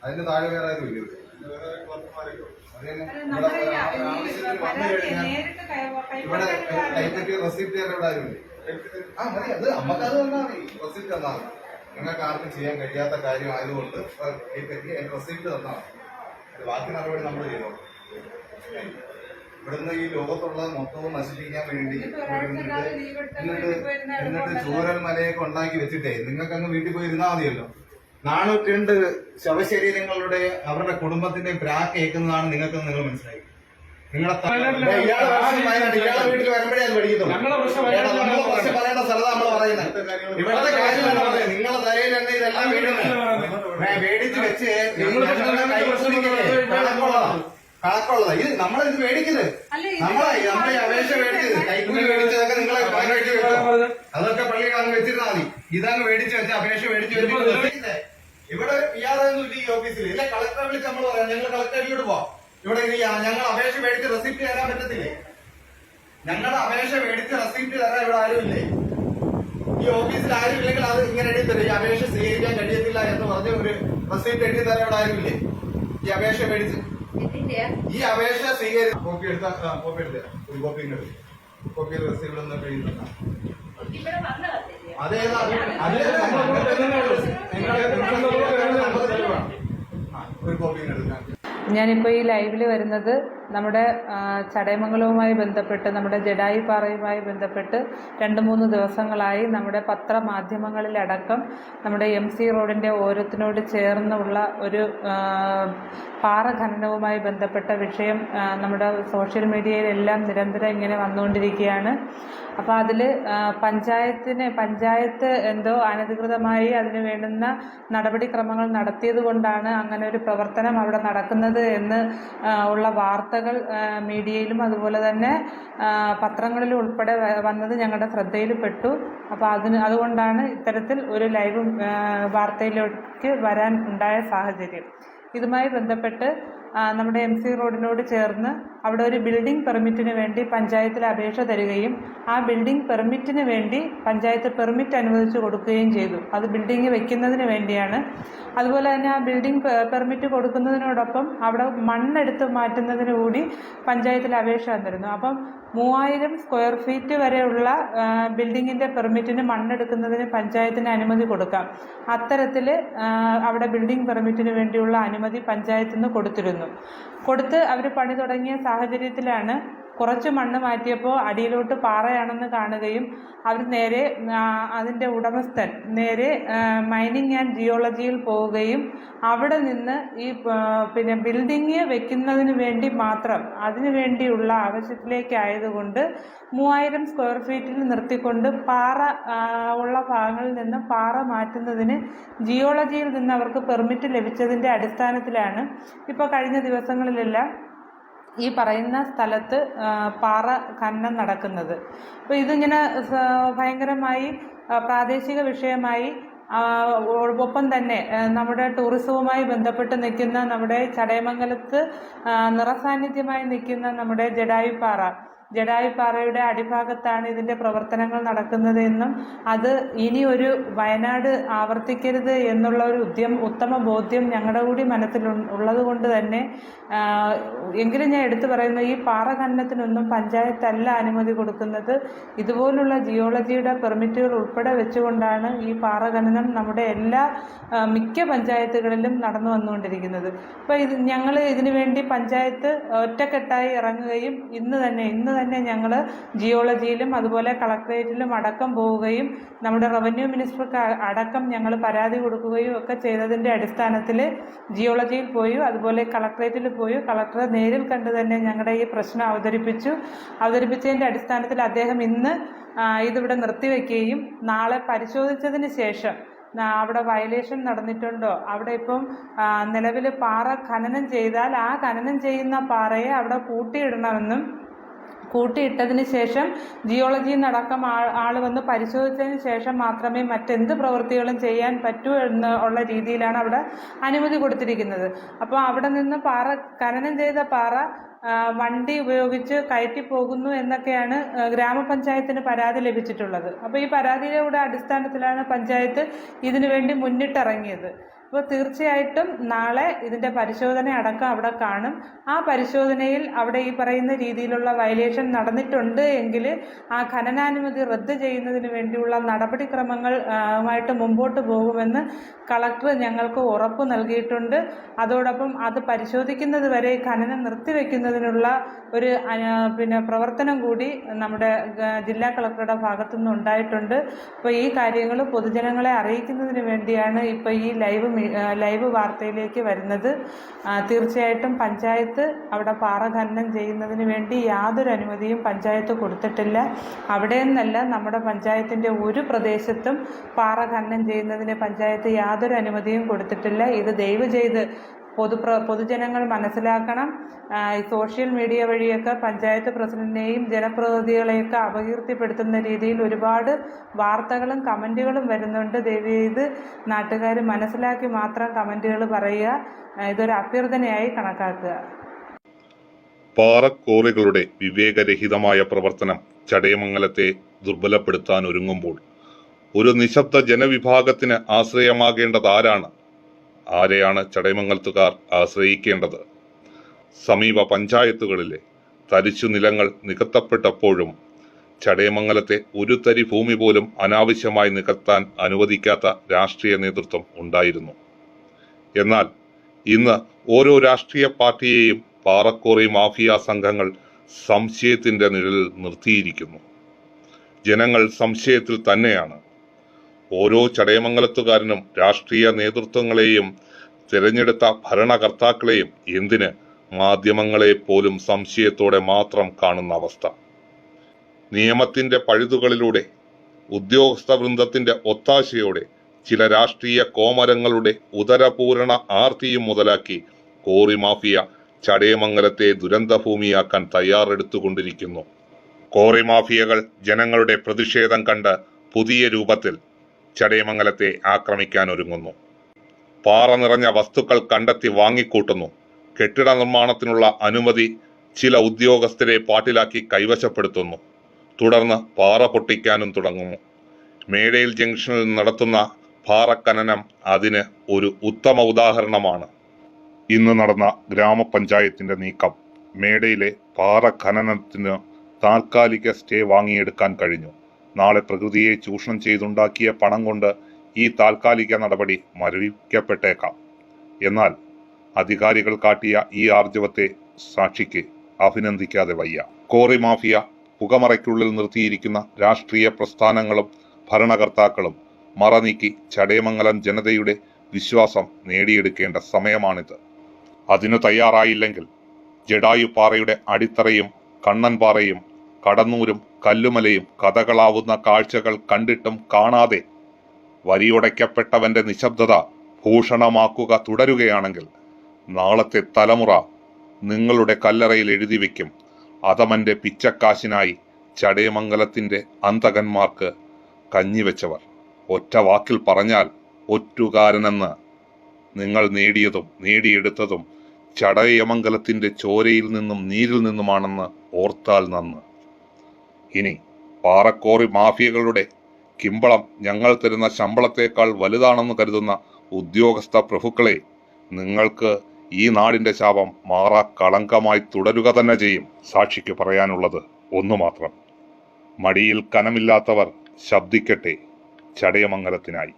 അതിന്റെ താഴെ വേറെ ആരും ഇല്ല. ഇവിടെ കൈപ്പറ്റിയ റെസിപ്റ്റ് ഇവിടെ ആരും ഇല്ല. മതി, അത് അമ്മക്കത് തന്നാ മതി. റെസിപ്റ്റ് തന്നാ മതി. നിങ്ങൾക്ക് ആർക്കും ചെയ്യാൻ കഴിയാത്ത കാര്യം ആയതുകൊണ്ട് കൈപ്പറ്റി അതിന്റെ റെസിപ്റ്റ് തന്നാ മതി. ബാക്കി നടപടി നമ്മൾ ചെയ്തോ. ഇവിടുന്ന് ഈ ലോകത്തുള്ള മൊത്തവും നശിപ്പിക്കാൻ വേണ്ടി എന്നിട്ട് ചൂരൽ മലയൊക്കെ ഉണ്ടാക്കി വെച്ചിട്ടേ നിങ്ങൾക്ക് അങ്ങ് വീട്ടിൽ പോയി ഇരുന്നാൽ മതിയല്ലോ. 402 ശവശരീരങ്ങളുടെ അവരുടെ കുടുംബത്തിന്റെ ബ്രാക്ക് ഏക്കുന്നതാണ് നിങ്ങൾ മനസ്സിലായി. നിങ്ങളെ ഇയാളെ വീട്ടിൽ വരുമ്പോഴേ അത് പഠിക്കുന്നു. പറയേണ്ട സ്ഥലത്ത് നമ്മൾ പറയുന്നത് ഇവിടുത്തെ കാര്യമാണ് പറയുന്നത്. നിങ്ങളെ തലയിൽ തന്നെ ഇതെല്ലാം വീഴുന്നത് മേടിച്ച് വെച്ച് കണക്കുള്ളതാ. ഇത് നമ്മളിത് മേടിക്കുന്നത് നമ്മളെ അപേക്ഷ മേടിച്ചത് കൈക്കൂലി മേടിച്ചതൊക്കെ നിങ്ങളെ പതിനെട്ട് വെച്ചോ. അതൊക്കെ പള്ളിയിൽ അങ്ങ് വെച്ചിരുന്നാൽ മതി. ഇതങ്ങ് മേടിച്ച് വെച്ച അപേക്ഷ മേടിച്ച് വെച്ചിട്ട് ഇവിടെ ഇയാളൊന്നും ഇല്ല ഈ ഓഫീസിൽ. ഇല്ല, കളക്ടറെ വിളിച്ച് നമ്മൾ പറയാം ഞങ്ങൾ കളക്ടറിലോട്ട് പോവാം. ഇവിടെ ഞങ്ങൾ അപേക്ഷ മേടിച്ച് റെസിപ്റ്റ് തരാൻ പറ്റത്തില്ലേ? ഞങ്ങളുടെ അപേക്ഷ മേടിച്ച് റെസിപ്റ്റ് തരാൻ ഇവിടെ ആരുമില്ലേ? ഈ ഓഫീസിൽ ആരും ഇല്ലെങ്കിൽ അത് ഇങ്ങനെ എഴുതി തരും. ഈ അപേക്ഷ സ്വീകരിക്കാൻ കഴിയത്തില്ല എന്ന് പറഞ്ഞ് ഒരു റെസിപ്റ്റ് എഴുതി തരാൻ ഇവിടെ ആരുമില്ലേ? ഈ അപേക്ഷ മേടിച്ച് ഈ അപേക്ഷ സ്വീകരിച്ച് കോപ്പി എടുത്ത കോപ്പി എടുത്ത ഒരു കോപ്പി ഇങ്ങോട്ട് കോപ്പി റെസിപ്റ്റ് ഒന്ന് കഴിയുന്ന അതേതാ ഒരു കോപ്പി എടുക്കാൻ. ഞാനിപ്പോൾ ഈ ലൈവിൽ വരുന്നത് നമ്മുടെ ചടയമംഗലവുമായി ബന്ധപ്പെട്ട് നമ്മുടെ ജഡായിപ്പാറയുമായി ബന്ധപ്പെട്ട് 2-3 ദിവസങ്ങളായി നമ്മുടെ പത്രമാധ്യമങ്ങളിലടക്കം നമ്മുടെ MC റോഡിൻ്റെ ഓരത്തിനോട് ചേർന്നുള്ള ഒരു പാറ ഖനനവുമായി ബന്ധപ്പെട്ട വിഷയം നമ്മുടെ സോഷ്യൽ മീഡിയയിലെല്ലാം നിരന്തരം ഇങ്ങനെ വന്നുകൊണ്ടിരിക്കുകയാണ്. അപ്പോൾ അതിൽ പഞ്ചായത്ത് എന്തോ അനധികൃതമായി അതിന് വേണ്ടുന്ന നടപടിക്രമങ്ങൾ നടത്തിയത് കൊണ്ടാണ് അങ്ങനെ ഒരു പ്രവർത്തനം അവിടെ നടക്കുന്നത് എന്ന് ഉള്ള വാർത്തകൾ മീഡിയയിലും അതുപോലെ തന്നെ പത്രങ്ങളിലും ഉൾപ്പെടെ വന്നത് ഞങ്ങളുടെ ശ്രദ്ധയിൽപ്പെട്ടു. അപ്പോൾ അതുകൊണ്ടാണ് ഇത്തരത്തിൽ ഒരു ലൈവ് വാർത്തയിലേക്ക് വരാൻ ഉണ്ടായ സാഹചര്യം. ഇതുമായി ബന്ധപ്പെട്ട് നമ്മുടെ MC റോഡിനോട് ചേർന്ന് അവിടെ ഒരു ബിൽഡിംഗ് പെർമിറ്റിന് വേണ്ടി പഞ്ചായത്തിൽ അപേക്ഷ തരികയും ആ ബിൽഡിംഗ് പെർമിറ്റിന് വേണ്ടി പഞ്ചായത്ത് പെർമിറ്റ് അനുവദിച്ചു കൊടുക്കുകയും ചെയ്തു. അത് ബിൽഡിംഗ് വെക്കുന്നതിന് വേണ്ടിയാണ്. അതുപോലെ തന്നെ ആ ബിൽഡിംഗ് പെർമിറ്റ് കൊടുക്കുന്നതിനോടൊപ്പം അവിടെ മണ്ണെടുത്ത് മാറ്റുന്നതിന് കൂടി പഞ്ചായത്തിൽ അപേക്ഷ തന്നിരുന്നു. അപ്പം 3000 സ്ക്വയർ ഫീറ്റ് വരെയുള്ള ബിൽഡിങ്ങിൻ്റെ പെർമിറ്റിന് മണ്ണെടുക്കുന്നതിന് പഞ്ചായത്തിന് അനുമതി കൊടുക്കാം. അത്തരത്തിൽ അവിടെ ബിൽഡിംഗ് പെർമിറ്റിന് വേണ്ടിയുള്ള അനുമതി പഞ്ചായത്തിൽ നിന്ന് കൊടുത്ത് അവർ പണി തുടങ്ങിയ സാഹചര്യത്തിലാണ് കുറച്ച് മണ്ണ് മാറ്റിയപ്പോൾ അടിയിലോട്ട് പാറയാണെന്ന് കാണുകയും അവർ നേരെ അതിൻ്റെ ഉടമസ്ഥൻ നേരെ മൈനിങ് ആൻഡ് ജിയോളജിയിൽ പോവുകയും അവിടെ നിന്ന് ഈ ബിൽഡിങ് വെക്കുന്നതിന് വേണ്ടി മാത്രം അതിനു വേണ്ടിയുള്ള ആവശ്യത്തിലേക്കായതുകൊണ്ട് 3000 സ്ക്വയർ ഫീറ്റിൽ നിർത്തിക്കൊണ്ട് പാറ ഉള്ള ഭാഗങ്ങളിൽ നിന്ന് പാറ മാറ്റുന്നതിന് ജിയോളജിയിൽ നിന്ന് അവർക്ക് പെർമിറ്റ് ലഭിച്ചതിൻ്റെ അടിസ്ഥാനത്തിലാണ് ഇപ്പോൾ കഴിഞ്ഞ ദിവസങ്ങളിലെല്ലാം ഈ പറയുന്ന സ്ഥലത്ത് പാറ ഖനനം നടക്കുന്നത്. അപ്പോൾ ഇതിങ്ങനെ ഭയങ്കരമായി പ്രാദേശിക വിഷയമായി ഒപ്പം തന്നെ നമ്മുടെ ടൂറിസവുമായി ബന്ധപ്പെട്ട് നിൽക്കുന്ന നമ്മുടെ ചടയമംഗലത്ത് നിറസാന്നിധ്യമായി നിൽക്കുന്ന നമ്മുടെ ജഡായുപ്പാറയുടെ അടിഭാഗത്താണ് ഇതിൻ്റെ പ്രവർത്തനങ്ങൾ നടക്കുന്നത് എന്നും അത് ഇനി ഒരു വയനാട് ആവർത്തിക്കരുത് എന്നുള്ള ഒരു ഉത്തമ ബോധ്യം ഞങ്ങളുടെ കൂടി മനസ്സിൽ ഉള്ളത് കൊണ്ട് തന്നെ എങ്കിലും ഞാൻ എടുത്തു പറയുന്നു, ഈ പാറ ഖനനത്തിനൊന്നും പഞ്ചായത്തല്ല അനുമതി കൊടുക്കുന്നത്. ഇതുപോലുള്ള ജിയോളജിയുടെ പെർമിറ്റുകൾ ഉൾപ്പെടെ വെച്ചുകൊണ്ടാണ് ഈ പാറ ഖനനം നമ്മുടെ മിക്ക പഞ്ചായത്തുകളിലും നടന്നു വന്നുകൊണ്ടിരിക്കുന്നത്. അപ്പോൾ ഞങ്ങൾ ഇതിനു വേണ്ടി പഞ്ചായത്ത് ഒറ്റക്കെട്ടായി ഇറങ്ങുകയും ഇന്ന് തന്നെ ഞങ്ങൾ ജിയോളജിയിലും അതുപോലെ കളക്ടറേറ്റിലും അടക്കം പോവുകയും നമ്മുടെ റവന്യൂ മിനിസ്റ്റർക്ക് അടക്കം ഞങ്ങൾ പരാതി കൊടുക്കുകയും ഒക്കെ ചെയ്തതിൻ്റെ അടിസ്ഥാനത്തിൽ ജിയോളജിയിൽ പോയി അതുപോലെ കളക്ടറേറ്റിൽ പോയി കളക്ടറെ നേരിൽ കണ്ട് തന്നെ ഞങ്ങളുടെ ഈ പ്രശ്നം അവതരിപ്പിച്ചതിൻ്റെ അടിസ്ഥാനത്തിൽ അദ്ദേഹം ഇന്ന് ഇതിവിടെ നിർത്തിവെക്കുകയും നാളെ പരിശോധിച്ചതിന് ശേഷം അവിടെ വയലേഷൻ നടന്നിട്ടുണ്ടോ, അവിടെ ഇപ്പം നിലവിൽ പാറ ഖനനം ചെയ്താൽ ആ ഖനനം ചെയ്യുന്ന പാറയെ അവിടെ കൂട്ടിയിടണമെന്നും കൂട്ടിയിട്ടതിന് ശേഷം ജിയോളജിയിൽ നിന്നടക്കം ആൾ വന്ന് പരിശോധിച്ചതിന് ശേഷം മാത്രമേ മറ്റെന്ത് പ്രവൃത്തികളും ചെയ്യാൻ പറ്റൂ എന്നുള്ള രീതിയിലാണ് അവിടെ അനുമതി കൊടുത്തിരിക്കുന്നത്. അപ്പോൾ അവിടെ നിന്ന് ഖനനം ചെയ്ത പാറ വണ്ടി ഉപയോഗിച്ച് കയറ്റി പോകുന്നു എന്നൊക്കെയാണ് ഗ്രാമപഞ്ചായത്തിന് പരാതി ലഭിച്ചിട്ടുള്ളത്. അപ്പോൾ ഈ പരാതിയുടെ അടിസ്ഥാനത്തിലാണ് പഞ്ചായത്ത് ഇതിനു വേണ്ടി മുന്നിട്ടിറങ്ങിയത്. അപ്പോൾ തീർച്ചയായിട്ടും നാളെ ഇതിൻ്റെ പരിശോധന അടക്കം അവിടെ കാണും. ആ പരിശോധനയിൽ അവിടെ ഈ പറയുന്ന രീതിയിലുള്ള വയലേഷൻ നടന്നിട്ടുണ്ട് എങ്കിൽ ആ ഖനനാനുമതി റദ്ദ് ചെയ്യുന്നതിന് വേണ്ടിയുള്ള നടപടിക്രമങ്ങളുമായിട്ട് മുമ്പോട്ട് പോകുമെന്ന് കളക്ടർ ഞങ്ങൾക്ക് ഉറപ്പ് നൽകിയിട്ടുണ്ട്. അതോടൊപ്പം അത് പരിശോധിക്കുന്നത് വരെ ഖനനം നിർത്തിവെക്കുന്നതിനുള്ള ഒരു പ്രവർത്തനം കൂടി നമ്മുടെ ജില്ലാ കളക്ടറുടെ ഭാഗത്തുനിന്ന് ഉണ്ടായിട്ടുണ്ട്. അപ്പോൾ ഈ കാര്യങ്ങൾ പൊതുജനങ്ങളെ അറിയിക്കുന്നതിന് വേണ്ടിയാണ് ഇപ്പോൾ ഈ ലൈവ് വാർത്തയിലേക്ക് വരുന്നത്. തീർച്ചയായിട്ടും പഞ്ചായത്ത് അവിടെ പാറ ഖനനം ചെയ്യുന്നതിന് വേണ്ടി യാതൊരു അനുമതിയും പഞ്ചായത്ത് കൊടുത്തിട്ടില്ല. അവിടെ നിന്നല്ല, നമ്മുടെ പഞ്ചായത്തിൻ്റെ ഒരു പ്രദേശത്തും പാറ ഖനനം ചെയ്യുന്നതിന് പഞ്ചായത്ത് യാതൊരു അനുമതിയും കൊടുത്തിട്ടില്ല. ഇത് ദയവ് ചെയ്ത് പൊതുജനങ്ങൾ മനസ്സിലാക്കണം. സോഷ്യൽ മീഡിയ വഴിയൊക്കെ പഞ്ചായത്ത് പ്രസിഡന്റിനെയും ജനപ്രതിനിധികളെയൊക്കെ അപകീർത്തിപ്പെടുത്തുന്ന രീതിയിൽ ഒരുപാട് വാർത്തകളും കമൻറ്റുകളും വരുന്നുണ്ട്. ദയവ് ചെയ്ത് നാട്ടുകാർ മനസ്സിലാക്കി മാത്രം കമൻറ്റുകൾ പറയുക. ഇതൊരു അഭ്യർത്ഥനയായി കണക്കാക്കുക. പാറക്കോറികളുടെ വിവേകരഹിതമായ പ്രവർത്തനം ചടയമംഗലത്തെ ദുർബലപ്പെടുത്താൻ ഒരുങ്ങുമ്പോൾ ഒരു നിശബ്ദ ജനവിഭാഗത്തിന് ആശ്രയമാകേണ്ടത് ആരെയാണ് ചടയമംഗലത്തുകാർ ആശ്രയിക്കേണ്ടത്? സമീപ പഞ്ചായത്തുകളിലെ തരിശു നിലങ്ങൾ നികത്തപ്പെട്ടപ്പോഴും ചടയമംഗലത്തെ ഒരു തരി ഭൂമി പോലും അനാവശ്യമായി നികത്താൻ അനുവദിക്കാത്ത രാഷ്ട്രീയ നേതൃത്വം ഉണ്ടായിരുന്നു. എന്നാൽ ഇന്ന് ഓരോ രാഷ്ട്രീയ പാർട്ടിയെയും പാറക്കോറി മാഫിയ സംഘങ്ങൾ സംശയത്തിന്റെ നിഴലിൽ നിർത്തിയിരിക്കുന്നു. ജനങ്ങൾ സംശയത്തിൽ തന്നെയാണ്. ഓരോ ചടയമംഗലത്തുകാരനും രാഷ്ട്രീയ നേതൃത്വങ്ങളെയും തിരഞ്ഞെടുത്ത ഭരണകർത്താക്കളെയും എന്തിന് മാധ്യമങ്ങളെ പോലും സംശയത്തോടെ മാത്രം കാണുന്ന അവസ്ഥ. നിയമത്തിന്റെ പഴുതുകളിലൂടെ ഉദ്യോഗസ്ഥ വൃന്ദത്തിന്റെ ഒത്താശയോടെ ചില രാഷ്ട്രീയ കോമരങ്ങളുടെ ഉദരപൂരണ ആർത്തിയും മുതലാക്കി കോറി മാഫിയ ചടയമംഗലത്തെ ദുരന്തഭൂമിയാക്കാൻ തയ്യാറെടുത്തുകൊണ്ടിരിക്കുന്നു. കോറി മാഫിയകൾ ജനങ്ങളുടെ പ്രതിഷേധം കണ്ട് പുതിയ രൂപത്തിൽ ചടയമംഗലത്തെ ആക്രമിക്കാൻ ഒരുങ്ങുന്നു. പാറ നിറഞ്ഞ വസ്തുക്കൾ കണ്ടെത്തി വാങ്ങിക്കൂട്ടുന്നു. കെട്ടിട നിർമ്മാണത്തിനുള്ള അനുമതി ചില ഉദ്യോഗസ്ഥരെ പാട്ടിലാക്കി കൈവശപ്പെടുത്തുന്നു. തുടർന്ന് പാറ പൊട്ടിക്കാനും തുടങ്ങുന്നു. മേടയിൽ ജംഗ്ഷനിൽ നടത്തുന്ന പാറഖനനം അതിന് ഒരു ഉത്തമ ഉദാഹരണമാണ്. ഇന്ന് നടന്ന ഗ്രാമപഞ്ചായത്തിന്റെ നീക്കം മേടയിലെ പാറ ഖനനത്തിന് താൽക്കാലിക സ്റ്റേ വാങ്ങിയെടുക്കാൻ കഴിഞ്ഞു. നാളെ പ്രകൃതിയെ ചൂഷണം ചെയ്തുണ്ടാക്കിയ പണം കൊണ്ട് ഈ താൽക്കാലിക നടപടി മരവിക്കപ്പെട്ടേക്കാം. എന്നാൽ അധികാരികൾ കാട്ടിയ ഈ ആർജവത്തെ സാക്ഷിക്ക് അഭിനന്ദിക്കാതെ വയ്യ. കോറി മാഫിയ പുകമറയ്ക്കുള്ളിൽ നിർത്തിയിരിക്കുന്ന രാഷ്ട്രീയ പ്രസ്ഥാനങ്ങളും ഭരണകർത്താക്കളും മറനീക്കി ചടയമംഗലം ജനതയുടെ വിശ്വാസം നേടിയെടുക്കേണ്ട സമയമാണിത്. അതിനു തയ്യാറായില്ലെങ്കിൽ ജഡായുപ്പാറയുടെ അടിത്തറയും കണ്ണൻപാറയും കടന്നൂരും കല്ലുമലയും കഥകളാവുന്ന കാഴ്ചകൾ കണ്ടിട്ടും കാണാതെ വരിയുടയ്ക്കപ്പെട്ടവന്റെ നിശബ്ദത ഭൂഷണമാക്കുക തുടരുകയാണെങ്കിൽ നാളത്തെ തലമുറ നിങ്ങളുടെ കല്ലറയിൽ എഴുതി വയ്ക്കും, അധമന്റെ പിച്ചക്കാശിനായി ചടയമംഗലത്തിന്റെ അന്തകന്മാർക്ക് കഞ്ഞിവെച്ചവർ. ഒറ്റ വാക്കിൽ പറഞ്ഞാൽ ഒറ്റുകാരനെന്ന്. നിങ്ങൾ നേടിയതും നേടിയെടുത്തതും ചടയമംഗലത്തിന്റെ ചോരയിൽ നിന്നും നീരിൽ നിന്നുമാണെന്ന് ഓർത്താൽ നന്ന്. ഇനി പാറക്കോറി മാഫിയകളുടെ കിമ്പളം ഞങ്ങൾ തരുന്ന ശമ്പളത്തേക്കാൾ വലുതാണെന്ന് കരുതുന്ന ഉദ്യോഗസ്ഥ പ്രഭുക്കളെ, നിങ്ങൾക്ക് ഈ നാടിന്റെ ശാപം മാറാ കളങ്കമായി തുടരുക തന്നെ ചെയ്യും. സാക്ഷിക്ക് പറയാനുള്ളത് ഒന്നു മാത്രം: മടിയിൽ കനമില്ലാത്തവർ ശബ്ദിക്കട്ടെ ചടയമംഗലത്തിനായി.